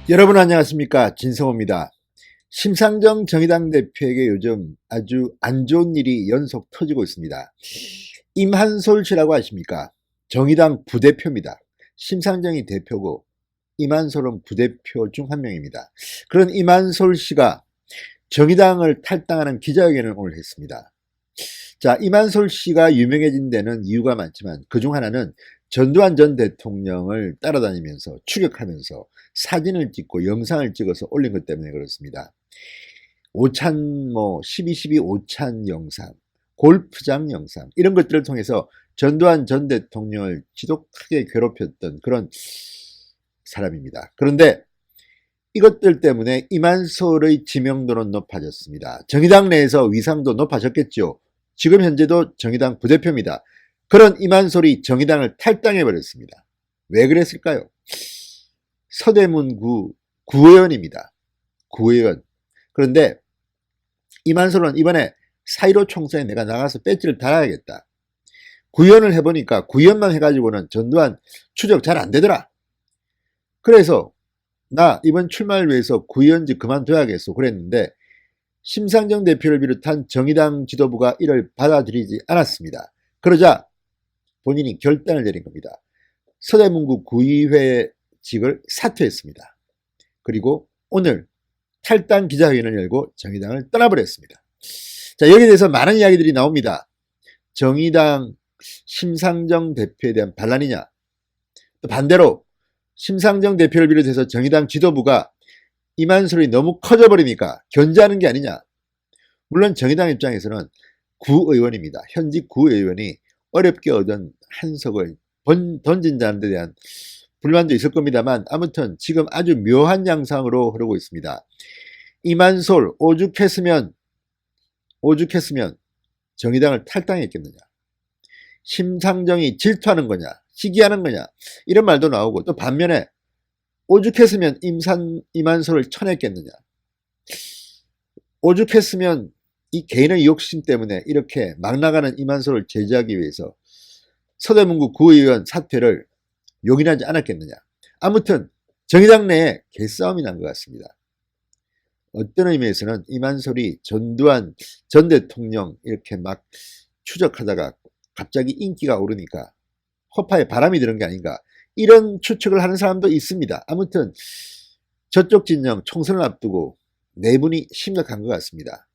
여러분 안녕하십니까, 진성호입니다. 심상정 정의당 대표에게 요즘 아주 안 좋은 일이 연속 터지고 있습니다. 임한솔 씨라고 아십니까? 정의당 부대표입니다. 심상정이 대표고 임한솔은 부대표 중 한 명입니다. 그런 임한솔 씨가 정의당을 탈당하는 기자회견을 오늘 했습니다. 자, 임한솔 씨가 유명해진 데는 이유가 많지만 그중 하나는 전두환 전 대통령을 따라다니면서 추격하면서 사진을 찍고 영상을 찍어서 올린 것 때문에 그렇습니다. 오찬 12.12 오찬 영상, 골프장 영상 이런 것들을 통해서 전두환 전 대통령을 지독하게 괴롭혔던 그런 사람입니다. 그런데 이것들 때문에 임한솔의 지명도는 높아졌습니다. 정의당 내에서 위상도 높아졌겠죠. 지금 현재도 정의당 부대표입니다. 그런 임한솔이 정의당을 탈당해버렸습니다. 왜 그랬을까요? 서대문구 구의원입니다. 구의원. 그런데 임한솔은 이번에 4.15 총선에 내가 나가서 배지를 달아야겠다. 구의원을 해보니까 구의원만 해가지고는 전두환 추적 잘 안되더라. 그래서 나 이번 출마를 위해서 구의원직 그만둬야겠어 그랬는데 심상정 대표를 비롯한 정의당 지도부가 이를 받아들이지 않았습니다. 그러자 본인이 결단을 내린 겁니다. 서대문구 구의회직을 사퇴했습니다. 그리고 오늘 탈당 기자회견을 열고 정의당을 떠나버렸습니다. 자, 여기에 대해서 많은 이야기들이 나옵니다. 정의당 심상정 대표에 대한 반란이냐, 또 반대로 심상정 대표를 비롯해서 정의당 지도부가 임한솔이 너무 커져버리니까 견제하는 게 아니냐. 물론 정의당 입장에서는 구의원입니다. 현직 구의원이 어렵게 얻은 한석을 던진다는 데 대한 불만도 있을 겁니다만 아무튼 지금 아주 묘한 양상으로 흐르고 있습니다. 임한솔 오죽했으면 정의당을 탈당했겠느냐. 심상정이 질투하는 거냐, 시기하는 거냐 이런 말도 나오고 또 반면에 오죽했으면 임한솔을 쳐냈겠느냐. 오죽했으면 이 개인의 욕심 때문에 이렇게 막 나가는 임한솔을 제지하기 위해서 서대문구 구의원 사퇴를 용인하지 않았겠느냐. 아무튼 정의당 내에 개싸움이 난 것 같습니다. 어떤 의미에서는 임한솔이 전두환 전 대통령 이렇게 막 추적하다가 갑자기 인기가 오르니까 허파에 바람이 드는 게 아닌가 이런 추측을 하는 사람도 있습니다. 아무튼 저쪽 진영 총선을 앞두고 내분이 심각한 것 같습니다.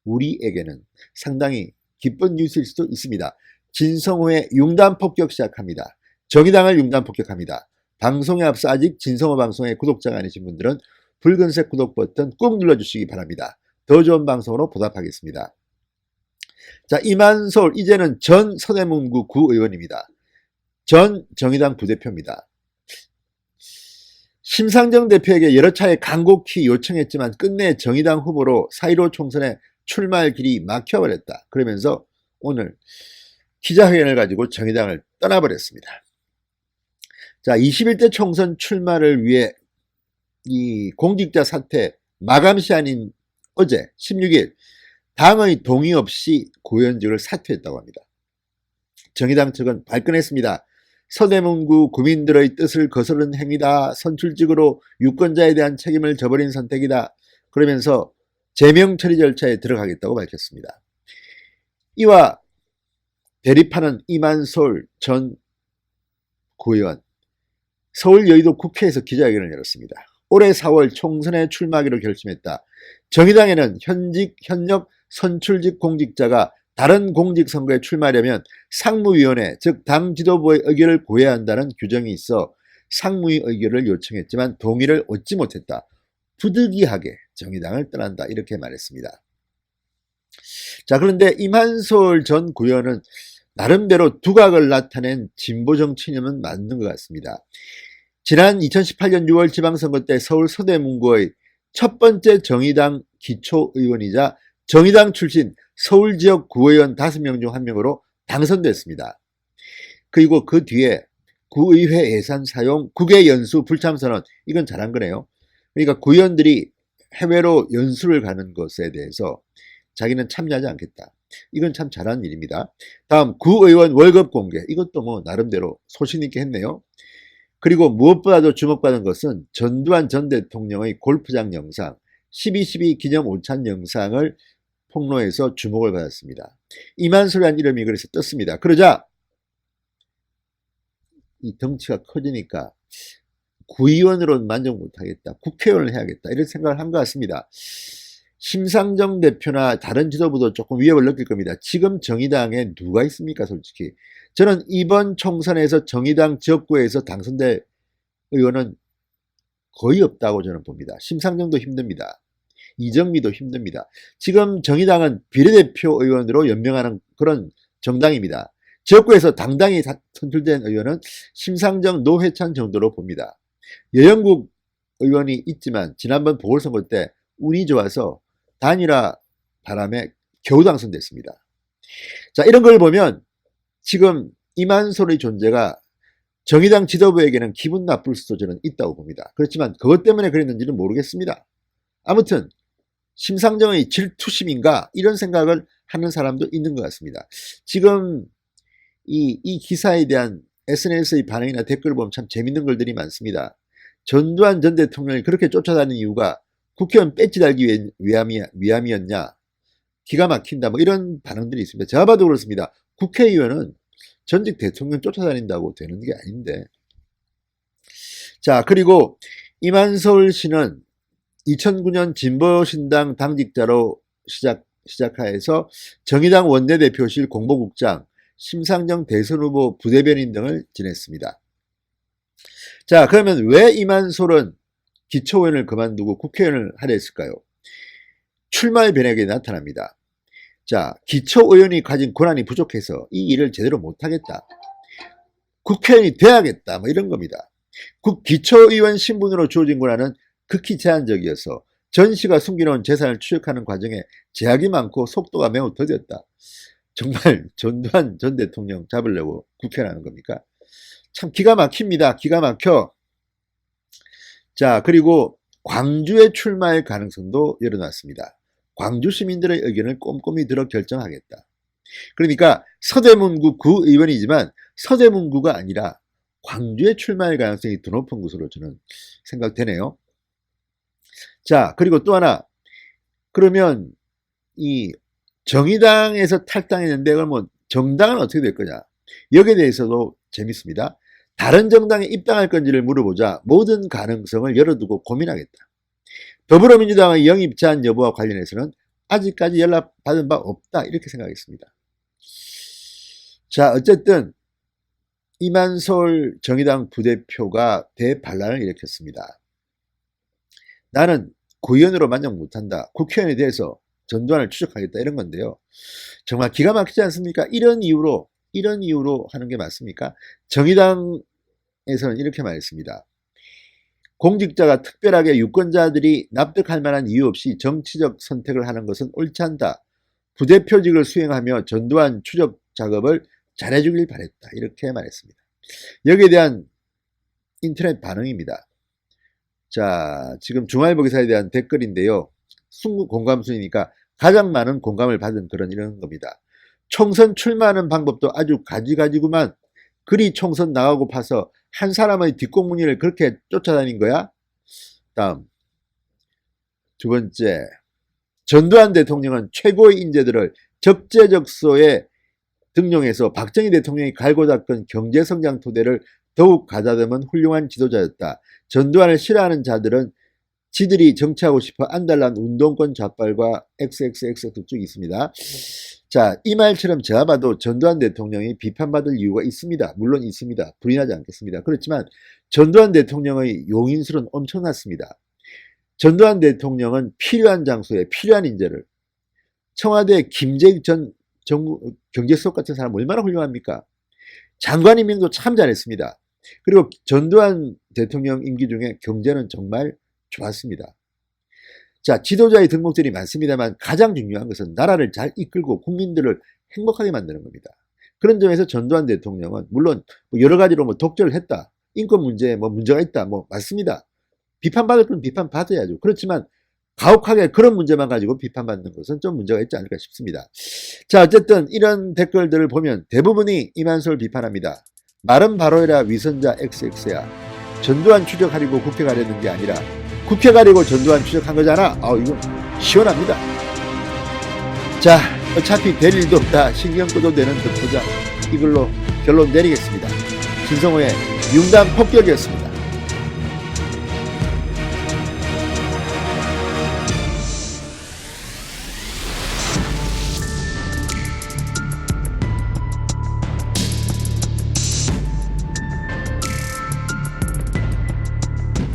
우리에게는 상당히 기쁜 뉴스일 수도 있습니다. 진성호의 융단 폭격 시작합니다. 정의당을 융단 폭격합니다. 방송에 앞서 아직 진성호 방송의 구독자가 아니신 분들은 붉은색 구독 버튼 꾹 눌러주시기 바랍니다. 더 좋은 방송으로 보답하겠습니다. 자, 임한솔 이제는 전 서대문구 구의원입니다. 전 정의당 부대표입니다. 심상정 대표에게 여러 차례 간곡히 요청했지만 끝내 정의당 후보로 4.15 총선에 출마할 길이 막혀버렸다. 그러면서 오늘 기자회견을 가지고 정의당을 떠나버렸습니다. 자, 21대 총선 출마를 위해 이 공직자 사퇴 마감 시한인 어제 16일 당의 동의 없이 구의원직을 사퇴했다고 합니다. 정의당 측은 발끈했습니다. 서대문구 구민들의 뜻을 거스른 행위다. 선출직으로 유권자에 대한 책임을 져버린 선택이다. 그러면서 제명 처리 절차에 들어가겠다고 밝혔습니다. 이와 대립하는 임한솔 전 구의원 서울 여의도 국회에서 기자회견을 열었습니다. 올해 4월 총선에 출마하기로 결심했다. 정의당에는 현역 선출직 공직자가 다른 공직선거에 출마하려면 상무위원회 즉 당 지도부의 의결을 구해야 한다는 규정이 있어 상무위 의결을 요청했지만 동의를 얻지 못했다. 부득이하게 정의당을 떠난다 이렇게 말했습니다. 자, 그런데 임한솔 전 구의원은 나름대로 두각을 나타낸 진보 정치인은 맞는 것 같습니다. 지난 2018년 6월 지방선거 때 서울 서대문구의 첫 번째 정의당 기초의원이자 정의당 출신 서울지역 구의원 5명 중 1명으로 당선됐습니다. 그리고 그 뒤에 구의회 예산 사용, 국외 연수 불참선언 이건 잘한 거네요. 그러니까 구의원들이 해외로 연수를 가는 것에 대해서 자기는 참여하지 않겠다. 이건 참 잘한 일입니다. 다음 구의원 월급 공개 이것도 뭐 나름대로 소신 있게 했네요. 그리고 무엇보다도 주목받은 것은 전두환 전 대통령의 골프장 영상, 12.12 기념 오찬 영상을 폭로해서 주목을 받았습니다. 이만솔이라는 이름이 그래서 떴습니다. 그러자 이 덩치가 커지니까 구의원으로는 만족 못하겠다. 국회의원을 해야겠다. 이런 생각을 한 것 같습니다. 심상정 대표나 다른 지도부도 조금 위협을 느낄 겁니다. 지금 정의당에 누가 있습니까, 솔직히. 저는 이번 총선에서 정의당 지역구에서 당선될 의원은 거의 없다고 저는 봅니다. 심상정도 힘듭니다. 이정미도 힘듭니다. 지금 정의당은 비례대표 의원으로 연명하는 그런 정당입니다. 지역구에서 당당히 선출된 의원은 심상정, 노회찬 정도로 봅니다. 여영국 의원이 있지만 지난번 보궐선거 때 운이 좋아서 단일화 바람에 겨우 당선됐습니다. 자, 이런 걸 보면 지금 이만솔의 존재가 정의당 지도부에게는 기분 나쁠 수도 저는 있다고 봅니다. 그렇지만 그것 때문에 그랬는지는 모르겠습니다. 아무튼 심상정의 질투심인가 이런 생각을 하는 사람도 있는 것 같습니다. 지금 이 기사에 대한 SNS의 반응이나 댓글 보면 참 재밌는 글들이 많습니다. 전두환 전 대통령을 그렇게 쫓아다니는 이유가 국회의원 배지 달기 위함이었냐, 기가 막힌다, 뭐 이런 반응들이 있습니다. 제가 봐도 그렇습니다. 국회의원은 전직 대통령 쫓아다닌다고 되는 게 아닌데. 자, 그리고 이만솔 씨는 2009년 진보신당 당직자로 시작하여서 정의당 원내대표실 공보국장, 심상정 대선 후보 부대변인 등을 지냈습니다. 자, 그러면 왜 이만솔은 기초의원을 그만두고 국회의원을 하려 했을까요? 출마의 변혁에 나타납니다. 자, 기초의원이 가진 권한이 부족해서 이 일을 제대로 못하겠다. 국회의원이 돼야겠다. 뭐 이런 겁니다. 기초의원 신분으로 주어진 권한은 극히 제한적이어서 전 씨가 숨겨놓은 재산을 추적하는 과정에 제약이 많고 속도가 매우 더뎠다. 정말 전두환 전 대통령 잡으려고 국회라는 겁니까? 참 기가 막힙니다. 기가 막혀. 자, 그리고 광주에 출마할 가능성도 열어놨습니다. 광주 시민들의 의견을 꼼꼼히 들어 결정하겠다. 그러니까 서대문구 구의원이지만 서대문구가 아니라 광주에 출마할 가능성이 더 높은 것으로 저는 생각되네요. 자, 그리고 또 하나, 그러면 이 정의당에서 탈당했는데 그러면 정당은 어떻게 될 거냐? 여기에 대해서도 재밌습니다. 다른 정당에 입당할 건지를 물어보자 모든 가능성을 열어두고 고민하겠다. 더불어민주당의 영입 제한 여부와 관련해서는 아직까지 연락받은 바 없다. 이렇게 생각했습니다. 자, 어쨌든 이만솔 정의당 부대표가 대반란을 일으켰습니다. 나는 구의원으로 만족 못한다. 국회의원에 대해서 전두환을 추적하겠다. 이런 건데요. 정말 기가 막히지 않습니까? 이런 이유로 하는 게 맞습니까? 정의당에서는 이렇게 말했습니다. 공직자가 특별하게 유권자들이 납득할 만한 이유 없이 정치적 선택을 하는 것은 옳지 않다. 부대표직을 수행하며 전두환 추적 작업을 잘해주길 바랬다. 이렇게 말했습니다. 여기에 대한 인터넷 반응입니다. 자, 지금 중앙일보 기사에 대한 댓글인데요. 순국 공감순이니까 가장 많은 공감을 받은 그런 이런 겁니다. 총선 출마하는 방법도 아주 가지가지구만. 그리 총선 나가고 파서 한 사람의 뒷공무니를 그렇게 쫓아다닌 거야? 다음, 두 번째, 전두환 대통령은 최고의 인재들을 적재적소에 등용해서 박정희 대통령이 갈고 닦은 경제성장 토대를 더욱 가다듬은 훌륭한 지도자였다. 전두환을 싫어하는 자들은 지들이 정치하고 싶어 안달난 운동권 좌빨과 XXX 쭉 있습니다. 자, 이 말처럼 제가 봐도 전두환 대통령이 비판받을 이유가 있습니다. 물론 있습니다. 부인하지 않겠습니다. 그렇지만 전두환 대통령의 용인술은 엄청났습니다. 전두환 대통령은 필요한 장소에 필요한 인재를, 청와대 김재익 전 경제수석 같은 사람 얼마나 훌륭합니까? 장관 임명도 참 잘했습니다. 그리고 전두환 대통령 임기 중에 경제는 정말 좋았습니다. 자, 지도자의 덕목들이 많습니다만 가장 중요한 것은 나라를 잘 이끌고 국민들을 행복하게 만드는 겁니다. 그런 점에서 전두환 대통령은 물론 여러 가지로 독재를 했다, 인권 문제에 문제가 있다, 맞습니다. 비판받을 건 비판받아야죠. 그렇지만 가혹하게 그런 문제만 가지고 비판받는 것은 좀 문제가 있지 않을까 싶습니다. 자, 어쨌든 이런 댓글들을 보면 대부분이 이만솔 비판합니다. 말은 바로해라 위선자 XX야. 전두환 추적하려고 국회 가려는 게 아니라 국회 가려고 전두환 추적한 거잖아. 이건 시원합니다. 자, 어차피 될 일도 없다. 신경 꺼도 되는 듯보자. 이걸로 결론 내리겠습니다. 신성호의 융단 폭격이었습니다.